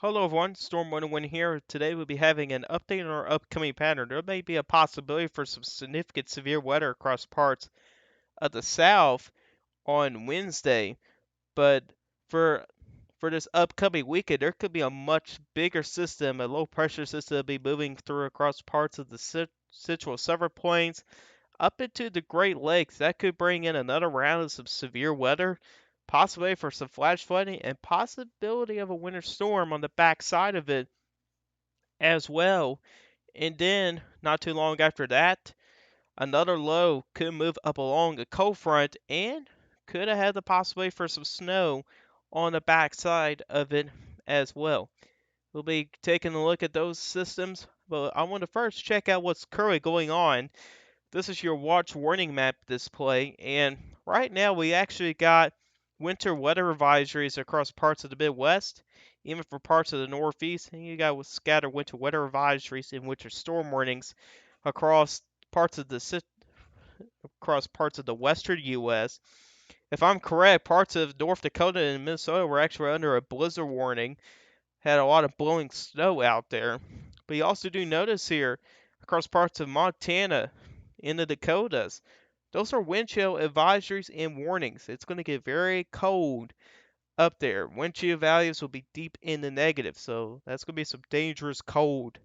Hello everyone, Storm 101 here. Today we'll be having an update on our upcoming pattern. There may be a possibility for some significant severe weather across parts of the south on Wednesday, but for for this upcoming weekend, there could be a much bigger system, a low pressure system, will be moving through across parts of the Central Summer Plains up into the Great Lakes. That could bring in another round of some severe weather, possibly for some flash flooding, and possibility of a winter storm on the backside of it as well. And then, not too long after that, another low could move up along the cold front and could have had the possibility for some snow on the backside of it as well. We'll be taking a look at those systems, but I want to first check out what's currently going on. This is your watch warning map display, and right now we actually got winter weather advisories across parts of the Midwest, even for parts of the Northeast, and you got scattered winter weather advisories and winter storm warnings across parts of the western U.S. If I'm correct, parts of North Dakota and Minnesota were actually under a blizzard warning, had a lot of blowing snow out there. But you also do notice here across parts of Montana in the Dakotas, those are wind chill advisories and warnings. It's going to get very cold up there. Wind chill values will be deep in the negative, so that's going to be some dangerous cold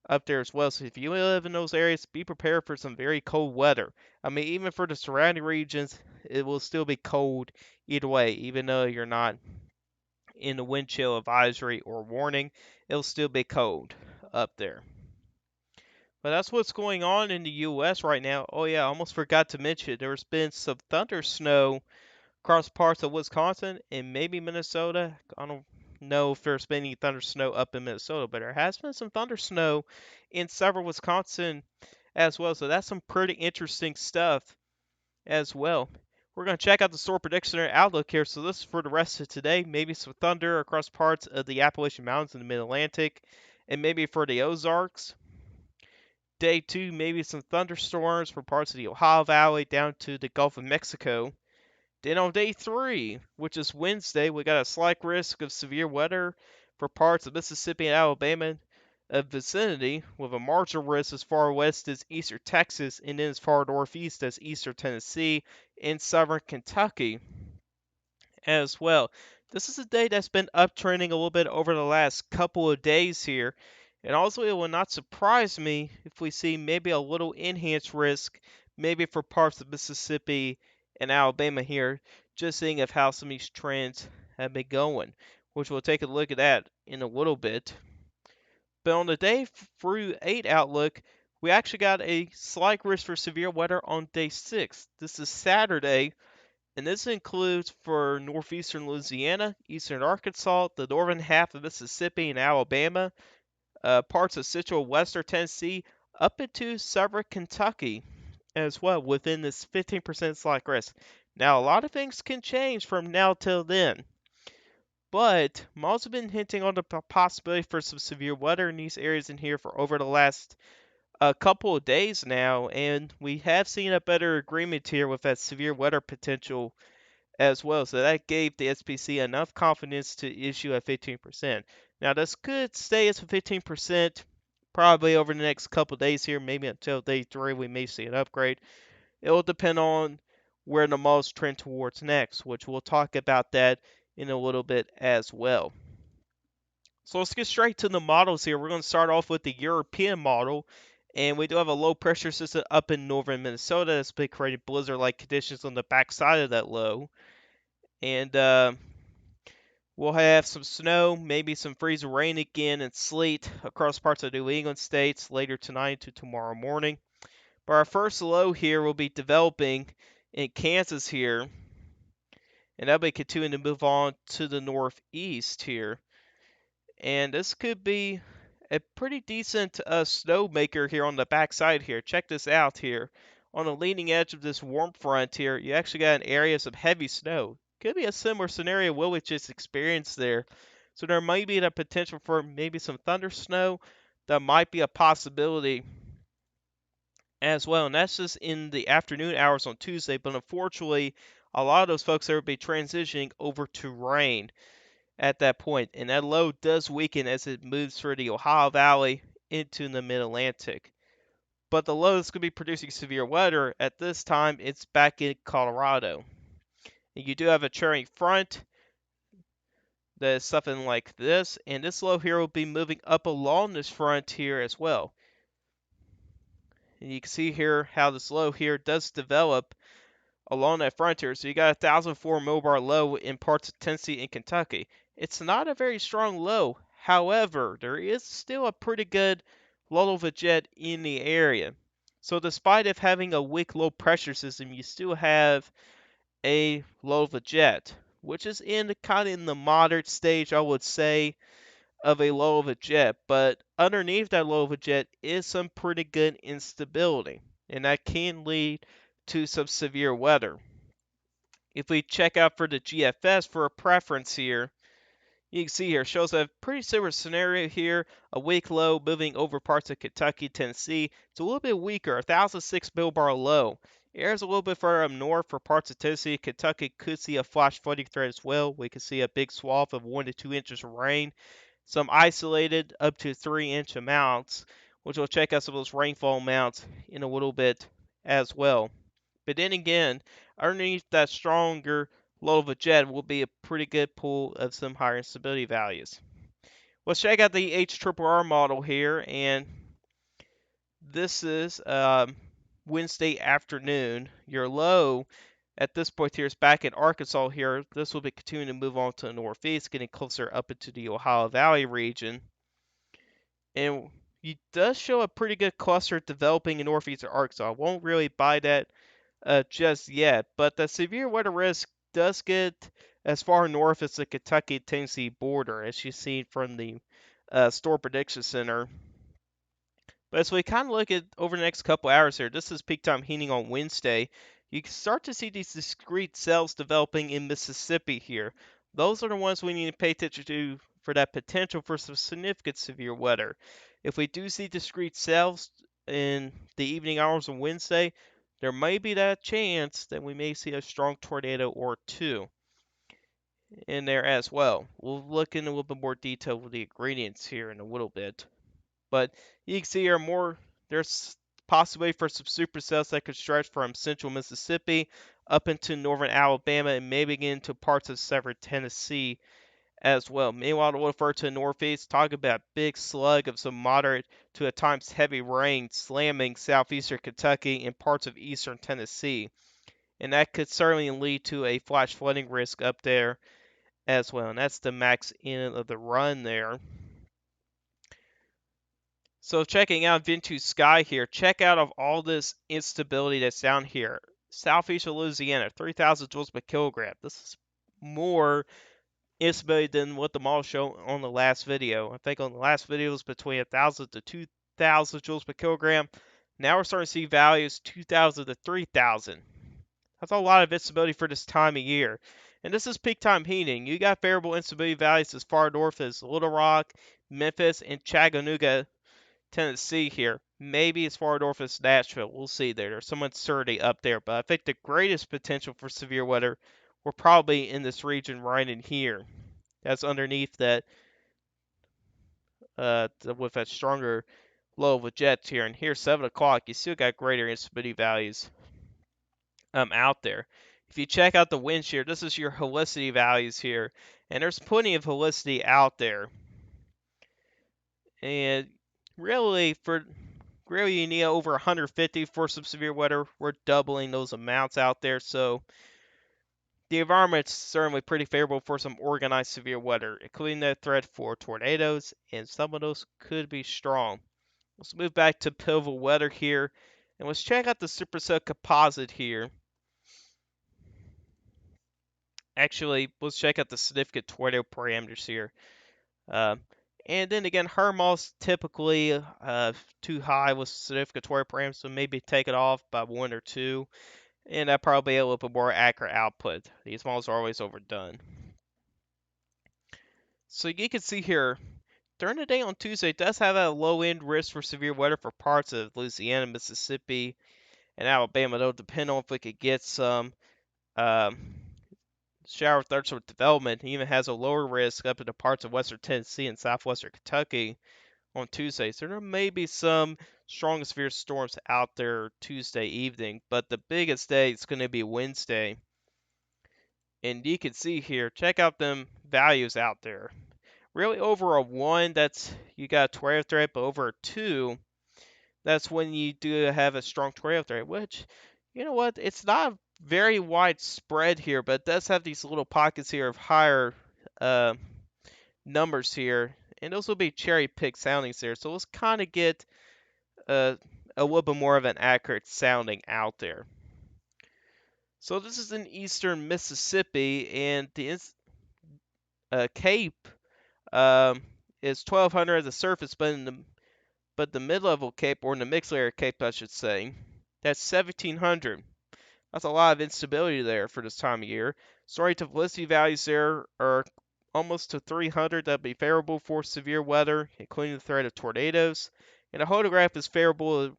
up there as well. So if you live in those areas, be prepared for some very cold weather. I mean, even for the surrounding regions, it will still be cold either way, even though you're not in the wind chill advisory or warning, it'll still be cold up there. But that's what's going on in the U.S. right now. Oh yeah, I almost forgot to mention there's been some thunder snow across parts of Wisconsin and maybe Minnesota. I don't know if there's been any thunder snow up in Minnesota, but there has been some thunder snow in several Wisconsin as well. So that's some pretty interesting stuff as well. We're going to check out the storm prediction and outlook here. So this is for the rest of today. Maybe some thunder across parts of the Appalachian Mountains in the Mid-Atlantic, and maybe for the Ozarks. Day 2, maybe some thunderstorms for parts of the Ohio Valley down to the Gulf of Mexico. Then on day 3, which is Wednesday, we got a slight risk of severe weather for parts of Mississippi and Alabama vicinity, with a marginal risk as far west as eastern Texas and then as far northeast as eastern Tennessee and southern Kentucky as well. This is a day that's been uptrending a little bit over the last couple of days here. And also, it will not surprise me if we see maybe a little enhanced risk, maybe for parts of Mississippi and Alabama here, just seeing of how some of these trends have been going, which we'll take a look at that in a little bit. But on the day through 8 outlook, we actually got a slight risk for severe weather on day 6. This is Saturday, and this includes for northeastern Louisiana, eastern Arkansas, the northern half of Mississippi and Alabama, parts of central western Tennessee, up into southern Kentucky as well, within this 15% slight risk. Now, a lot of things can change from now till then, but I've also been hinting on the possibility for some severe weather in these areas in here for over the last couple of days now, and we have seen a better agreement here with that severe weather potential as well. So that gave the SPC enough confidence to issue at 15%. Now this could stay at 15% probably over the next couple of days here, maybe until day 3 we may see an upgrade. It will depend on where the models trend towards next, which we'll talk about that in a little bit as well. So let's get straight to the models here. We're going to start off with the European model. And we do have a low pressure system up in northern Minnesota that's been creating blizzard-like conditions on the backside of that low. And we'll have some snow, maybe some freezing rain again, and sleet across parts of New England states later tonight to tomorrow morning. But our first low here will be developing in Kansas here, and that'll be continuing to move on to the northeast here. And this could be a pretty decent snowmaker here on the backside here. Check this out here. On the leading edge of this warm front here, you actually got an areas of heavy snow. Could be a similar scenario what we just experienced there. So there might be the potential for maybe some thunder snow. That might be a possibility as well. And that's just in the afternoon hours on Tuesday. But unfortunately, a lot of those folks there will be transitioning over to rain at that point, and that low does weaken as it moves through the Ohio Valley into the mid-Atlantic. But the low that's going to be producing severe weather at this time, it's back in Colorado. And you do have a churning front that is something like this, and this low here will be moving up along this front here as well. And you can see here how this low here does develop along that frontier. So you got 1,004 millibar low in parts of Tennessee and Kentucky. It's not a very strong low. However, there is still a pretty good lull of a jet in the area. So despite it having a weak low pressure system, you still have a low of a jet, which is in kind of in the moderate stage, I would say, of a low of a jet. But underneath that low of a jet is some pretty good instability, and that can lead to some severe weather. If we check out for the GFS for a preference here, you can see here shows a pretty similar scenario here. A weak low moving over parts of Kentucky, Tennessee. It's a little bit weaker, 1,006 millibar low. Area's a little bit further up north for parts of Tennessee. Kentucky could see a flash flooding threat as well. We could see a big swath of 1 to 2 inches of rain. Some isolated up to 3-inch amounts, which we'll check out some of those rainfall amounts in a little bit as well. But then again, underneath that stronger low of a jet will be a pretty good pool of some higher instability values. Let's check out the HRRR model here, and this is Wednesday afternoon. Your low at this point here is back in Arkansas here. This will be continuing to move on to the northeast, getting closer up into the Ohio Valley region. And it does show a pretty good cluster developing in northeastern Arkansas. I won't really buy that just yet, but the severe weather risk does get as far north as the Kentucky-Tennessee border, as you see from the Storm Prediction Center. But as we kind of look at over the next couple hours here, this is peak time heating on Wednesday. You can start to see these discrete cells developing in Mississippi here. Those are the ones we need to pay attention to for that potential for some significant severe weather. If we do see discrete cells in the evening hours on Wednesday, there may be that chance that we may see a strong tornado or two in there as well. We'll look in a little bit more detail with the ingredients here in a little bit. But you can see here there's possibility for some supercells that could stretch from central Mississippi up into northern Alabama and maybe into parts of southern Tennessee as well. Meanwhile, to refer to the northeast, talk about big slug of some moderate to at times heavy rain slamming southeastern Kentucky and parts of eastern Tennessee. And that could certainly lead to a flash flooding risk up there as well. And that's the max end of the run there. So checking out Ventus Sky here, check out of all this instability that's down here. Southeast of Louisiana, 3,000 joules per kilogram. This is more instability than what the model showed on the last video. I think on the last video it was between 1,000 to 2,000 joules per kilogram. Now we're starting to see values 2,000 to 3,000. That's a lot of instability for this time of year. And this is peak time heating. You got variable instability values as far north as Little Rock, Memphis, and Chattanooga, Tennessee here. Maybe as far north as Nashville. We'll see there. There's some uncertainty up there. But I think the greatest potential for severe weather we're probably in this region right in here. That's underneath that, with that stronger low of a jet here. And here, 7 o'clock, you still got greater instability values out there. If you check out the wind shear, this is your helicity values here. And there's plenty of helicity out there. And really, you need over 150 for some severe weather. We're doubling those amounts out there. So the environment's certainly pretty favorable for some organized severe weather, including the threat for tornadoes, and some of those could be strong. Let's move back to pivotal weather here, and let's check out the supercell composite here. Actually, let's check out the significant tornado parameters here. And then again, Hermos typically too high with significant tornado parameters, so maybe take it off by 1 or 2. And that probably a little bit more accurate output. These models are always overdone. So you can see here, during the day on Tuesday, it does have a low end risk for severe weather for parts of Louisiana, Mississippi, and Alabama. It'll depend on if we could get some shower threats with development. It even has a lower risk up in the parts of western Tennessee and southwestern Kentucky on Tuesday. So there may be some strong severe storms out there Tuesday evening, but the biggest day is going to be Wednesday. And you can see here, check out them values out there. Really over a 1, that's you got a tornado threat, but over a 2, that's when you do have a strong tornado threat, which, you know what, it's not very widespread here, but it does have these little pockets here of higher uh, numbers here, and those will be cherry pick soundings here. So let's kind of get uh, a little bit more of an accurate sounding out there. So this is in eastern Mississippi, and the Cape is 1,200 at the surface, but the mid-level Cape, or in the mixed layer Cape, I should say, that's 1,700. That's a lot of instability there for this time of year. Sorry, velocity values there are almost to 300. That'd be favorable for severe weather, including the threat of tornadoes. And a hodograph is favorable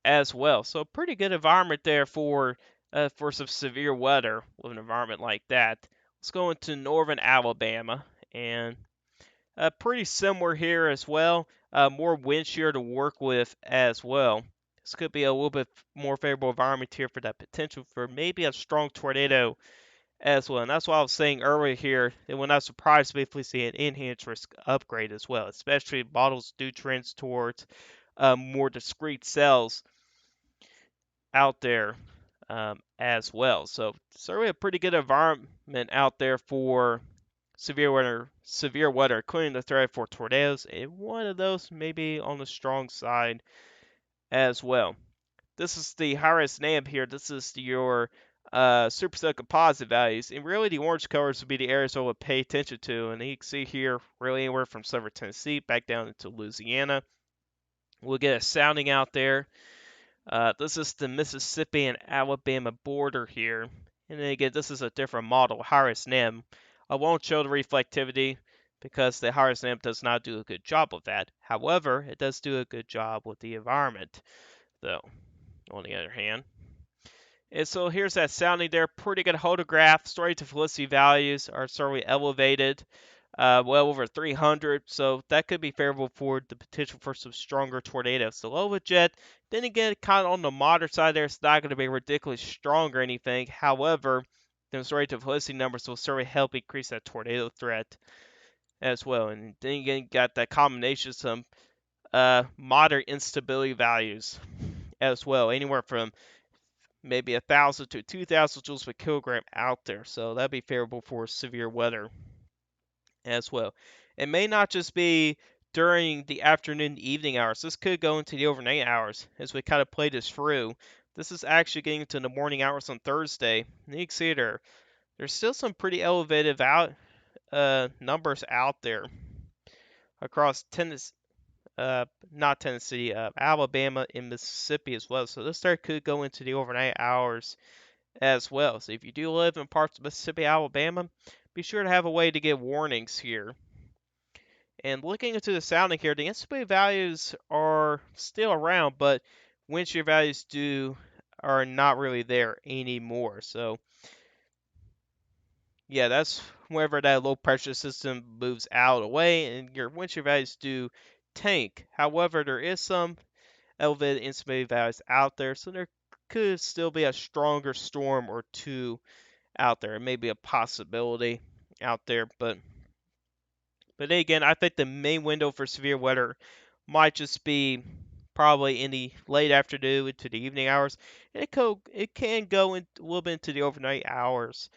as well. So pretty good environment there for some severe weather with an environment like that. Let's go into northern Alabama, and pretty similar here as well. More wind shear to work with as well. This could be a little bit more favorable environment here for that potential for maybe a strong tornado as well. And that's what I was saying earlier here. It will not surprise me if we see an enhanced risk upgrade as well, especially if models do trends towards more discrete cells out there as well. So certainly a pretty good environment out there for severe weather, including the threat for tornadoes, and one of those maybe on the strong side as well. This is the high-risk NAM here. This is your supercell composite values, and really the orange colors would be the areas I would pay attention to. And you can see here, really anywhere from southern Tennessee back down into Louisiana. We'll get a sounding out there. This is the Mississippi and Alabama border here. And then again, this is a different model, high-risk NAM. I won't show the reflectivity because the high-risk NAM does not do a good job of that. However, it does do a good job with the environment, though, on the other hand. And so here's that sounding there. Pretty good hodograph. Story to felicity values are certainly elevated, well over 300. So that could be favorable for the potential for some stronger tornadoes. So low jet, then again, kind of on the moderate side there. It's not going to be ridiculously strong or anything. However, the story to felicity numbers will certainly help increase that tornado threat as well. And then again, got that combination of some moderate instability values as well, anywhere from maybe 1,000 to 2,000 joules per kilogram out there. So that'd be favorable for severe weather as well. It may not just be during the afternoon and evening hours. This could go into the overnight hours as we kind of play this through. This is actually getting into the morning hours on Thursday. And you can see there, there's still some pretty elevated numbers out there across Tennessee, not Tennessee, Alabama and Mississippi as well. So this there could go into the overnight hours as well. So if you do live in parts of Mississippi, Alabama, be sure to have a way to get warnings here. And looking into the sounding here, the instability values are still around, but wind shear values are not really there anymore. So yeah, that's whenever that low pressure system moves out away, and your wind shear values do tank. However, there is some elevated instability values out there, so there could still be a stronger storm or two out there. It may be a possibility out there, but then again, I think the main window for severe weather might just be probably in the late afternoon into the evening hours, and it can go in, a little bit into the overnight hours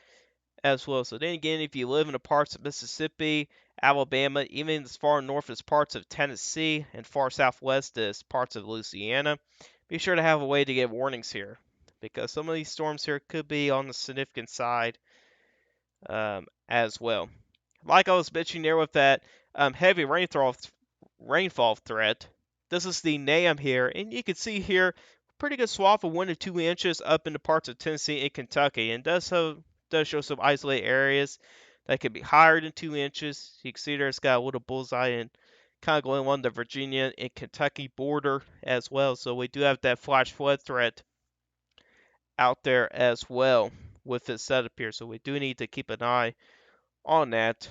as well. So then again, if you live in the parts of Mississippi, Alabama, even as far north as parts of Tennessee, and far southwest as parts of Louisiana, be sure to have a way to get warnings here, because some of these storms here could be on the significant side as well. Like I was mentioning there with that heavy rainfall threat, this is the NAM here, and you can see here pretty good swath of 1 to 2 inches up into parts of Tennessee and Kentucky, and does show some isolated areas that could be higher than 2 inches. You can see there it's got a little bullseye and kind of going along the Virginia and Kentucky border as well. So we do have that flash flood threat out there as well with this setup here. So we do need to keep an eye on that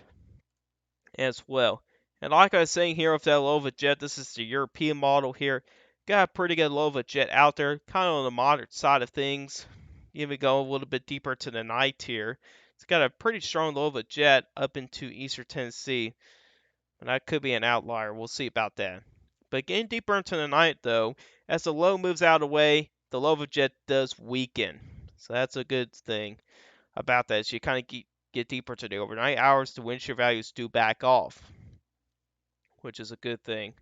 as well. And like I was saying here with that Lova jet, this is the European model here. Got a pretty good Lova jet out there, kind of on the moderate side of things. Even go a little bit deeper to the night here. It's got a pretty strong Lova jet up into Eastern Tennessee. And that could be an outlier. We'll see about that. But getting deeper into the night, though, as the low moves out of the way, the Lova jet does weaken. So that's a good thing about that. As you kind of get deeper to the overnight hours, the wind shear values do back off, which is a good thing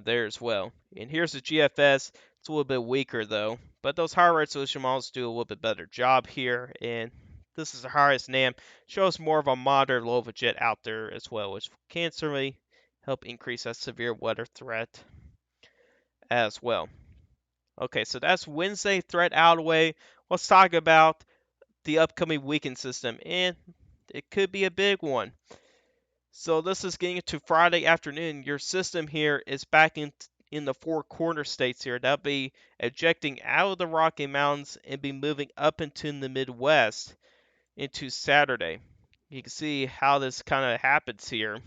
there as well. And here's the GFS. It's a little bit weaker though, but those higher resolution models do a little bit better job here. And this is the highest NAM. Shows more of a moderate Lova jet out there as well, which can certainly help increase that severe weather threat as well. Okay, so that's Wednesday threat out of the way. Let's talk about the upcoming weekend system, and it could be a big one. So this is getting into Friday afternoon. Your system here is back in the four corner states here. That'll be ejecting out of the Rocky Mountains and be moving up into the Midwest into Saturday. You can see how this kind of happens here.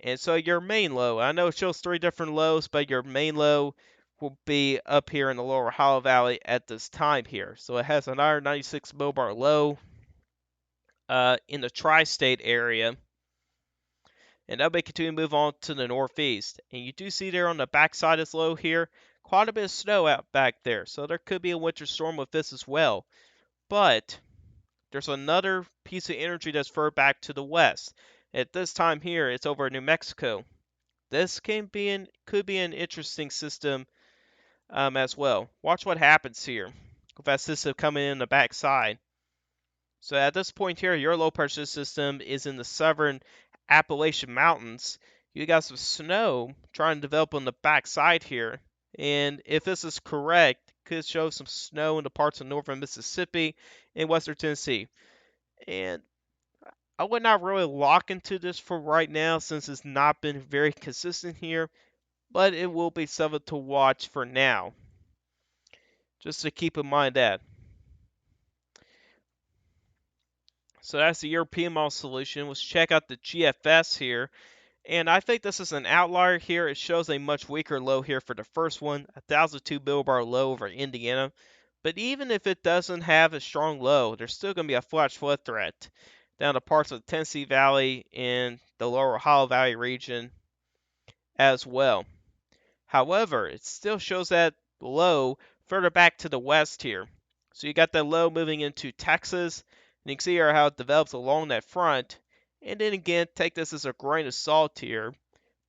And so your main low, I know it shows three different lows, but your main low will be up here in the lower Ohio Valley at this time here. So it has an 96 millbar low in the tri-state area. And that'll be continue to move on to the northeast. And you do see there on the backside of this low here, quite a bit of snow out back there. So there could be a winter storm with this as well. But there's another piece of energy that's further back to the west. At this time here, it's over in New Mexico. This could be an interesting system as well. Watch what happens here with that system coming in the backside. So at this point here, your low pressure system is in the southern Appalachian Mountains. You got some snow trying to develop on the backside here. And if this is correct, could show some snow in the parts of northern Mississippi and western Tennessee. And I would not really lock into this for right now since it's not been very consistent here, but it will be something to watch for now. Just to keep in mind that. So that's the European model solution. Let's check out the GFS here. And I think this is an outlier here. It shows a much weaker low here for the first one, 1,002 millbar low over Indiana. But even if it doesn't have a strong low, there's still going to be a flash flood threat down to parts of the Tennessee Valley and the lower Ohio Valley region as well. However, it still shows that low further back to the west here. So you got that low moving into Texas, and you can see here how it develops along that front. And then again, take this as a grain of salt here.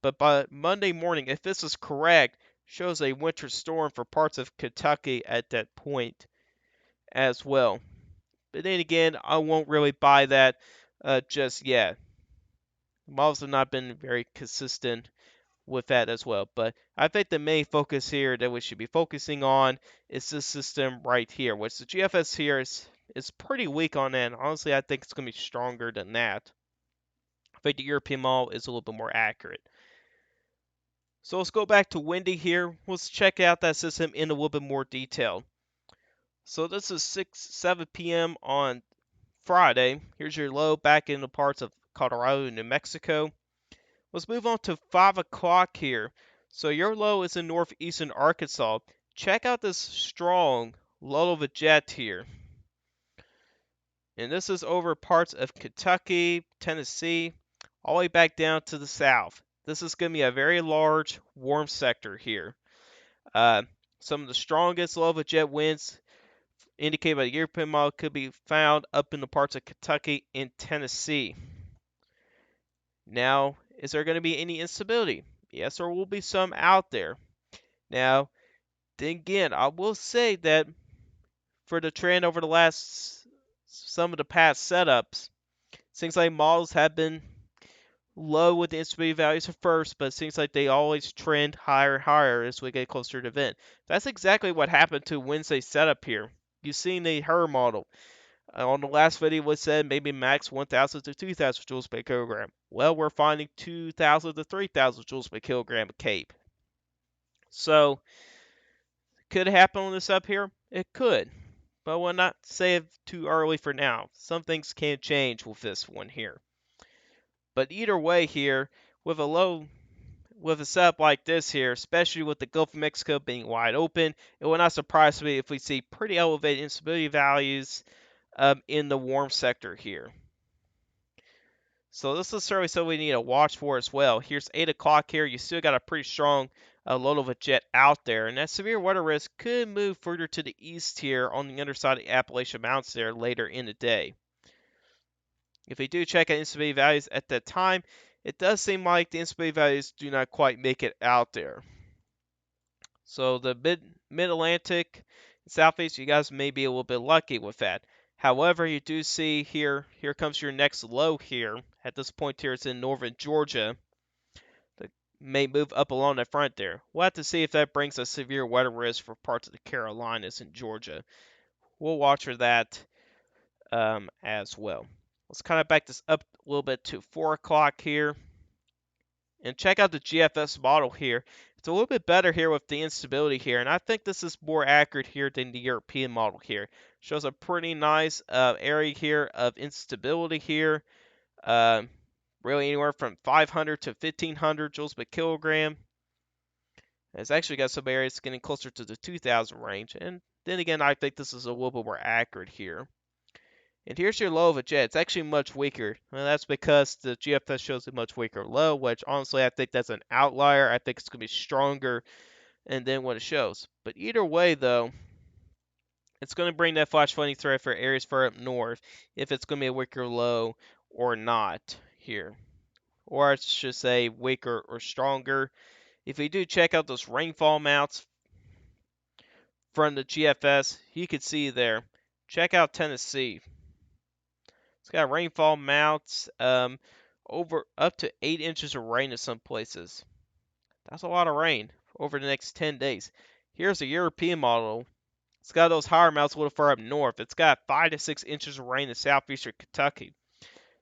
But by Monday morning, if this is correct, shows a winter storm for parts of Kentucky at that point as well. But then again, I won't really buy that just yet. Models have not been very consistent with that as well. But I think the main focus here that we should be focusing on is this system right here, which the GFS here is pretty weak on that. Honestly, I think it's going to be stronger than that. I think the European model is a little bit more accurate. So let's go back to windy here. Let's check out that system in a little bit more detail. So this is 7 p.m. on Friday. Here's your low back in the parts of Colorado and New Mexico. Let's move on to 5 o'clock here. So your low is in northeastern Arkansas. Check out this strong low of a jet here. And this is over parts of Kentucky, Tennessee, all the way back down to the south. This is going to be a very large, warm sector here. Some of the strongest low of a jet winds indicated by the European model could be found up in the parts of Kentucky and Tennessee. Now, is there going to be any instability? Yes, there will be some out there. Now, then again, I will say that for the trend over the last, some of the past setups, seems like models have been low with the instability values at first, but it seems like they always trend higher and higher as we get closer to the event. That's exactly what happened to Wednesday's setup here. You've seen the HER model. On the last video, we said maybe max 1,000 to 2,000 joules per kilogram. Well, we're finding 2,000 to 3,000 joules per kilogram of CAPE. So, could it happen on this up here? It could, but we'll not say it too early for now. Some things can change with this one here. But either way here, with a setup like this here, especially with the Gulf of Mexico being wide open, it will not surprise me if we see pretty elevated instability values in the warm sector here. So this is certainly something we need to watch for as well. Here's 8 o'clock here. You still got a pretty strong load of a jet out there. And that severe weather risk could move further to the east here on the underside of the Appalachian Mountains there later in the day. If we do check out instability values at that time, it does seem like the instability values do not quite make it out there. So the mid-Atlantic and Southeast, you guys may be a little bit lucky with that. However, you do see here comes your next low here. At this point here, it's in northern Georgia. That may move up along the front there. We'll have to see if that brings a severe weather risk for parts of the Carolinas and Georgia. We'll watch for that as well. Let's kind of back this up a little bit to 4 o'clock here. And check out the GFS model here. It's a little bit better here with the instability here, and I think this is more accurate here than the European model here. Shows a pretty nice area here of instability here. Really anywhere from 500 to 1500 joules per kilogram. It's actually got some areas getting closer to the 2000 range, and then again, I think this is a little bit more accurate here. And here's your low of a jet. It's actually much weaker. And that's because the GFS shows a much weaker low, which honestly I think that's an outlier. I think it's going to be stronger than what it shows. But either way, though, it's going to bring that flash flooding threat for areas far up north if it's going to be a weaker low or not here. Or I should say weaker or stronger. If we do check out those rainfall mounts from the GFS, you can see there. Check out Tennessee. It's got rainfall mounts over up to 8 inches of rain in some places. That's a lot of rain over the next 10 days. Here's a European model. It's got those higher mounts a little far up north. It's got 5 to 6 inches of rain in southeastern Kentucky.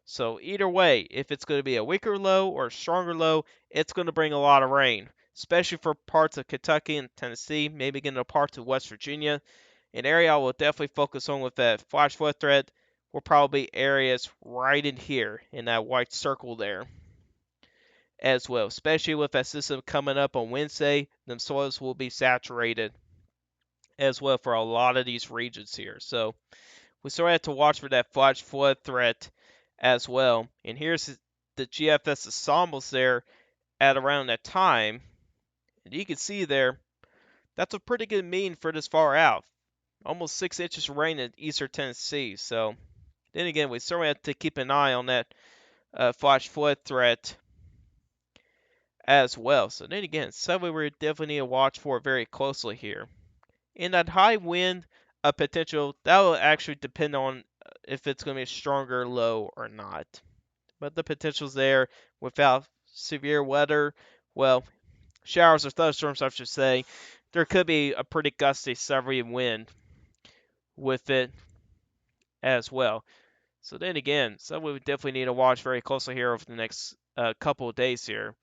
So either way, if it's going to be a weaker low or a stronger low, it's going to bring a lot of rain, especially for parts of Kentucky and Tennessee, maybe getting to parts of West Virginia. An area I will definitely focus on with that flash flood threat will probably be areas right in here in that white circle there as well. Especially with that system coming up on Wednesday, them soils will be saturated as well for a lot of these regions here. So we still have to watch for that flash flood threat as well. And here's the GFS ensembles there at around that time. And you can see there, that's a pretty good mean for this far out. Almost 6 inches of rain in eastern Tennessee. So then again, we certainly have to keep an eye on that flash flood threat as well. So then again, something we definitely need to watch for very closely here. In that high wind potential, that will actually depend on if it's going to be a stronger low or not. But the potential's there without severe weather. Well, showers or thunderstorms, I should say. There could be a pretty gusty southerly wind with it as well. So then again, something we definitely need to watch very closely here over the next couple of days here.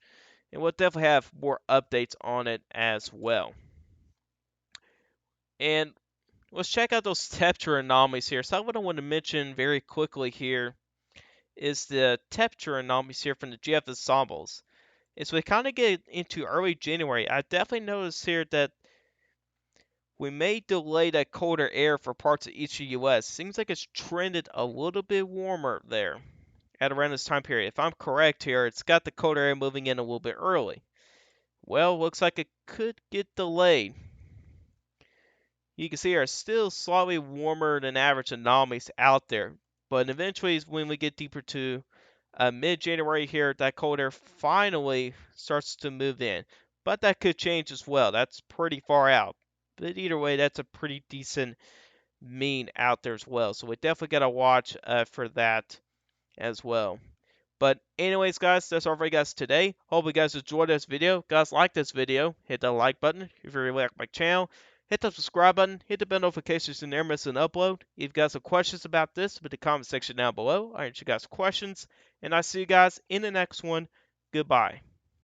And we'll definitely have more updates on it as well. And let's check out those temperature anomalies here. So what I want to mention very quickly here is the temperature anomalies here from the GF ensembles. As we kind of get into early January, I definitely noticed here that we may delay that colder air for parts of each U.S. Seems like it's trended a little bit warmer there at around this time period. If I'm correct here, it's got the colder air moving in a little bit early. Well, looks like it could get delayed. You can see there are still slightly warmer than average anomalies out there. But eventually, when we get deeper to mid-January here, that cold air finally starts to move in. But that could change as well. That's pretty far out. But either way, that's a pretty decent mean out there as well. So we definitely got to watch for that as well. But anyways, guys, that's all for you guys today. Hope you guys enjoyed this video. Guys, like this video. Hit that like button if you really like my channel. Hit the subscribe button. Hit the bell notifications so you never miss an upload. If you guys have questions about this, put the comment section down below. I answer you guys questions. And I see you guys in the next one. Goodbye.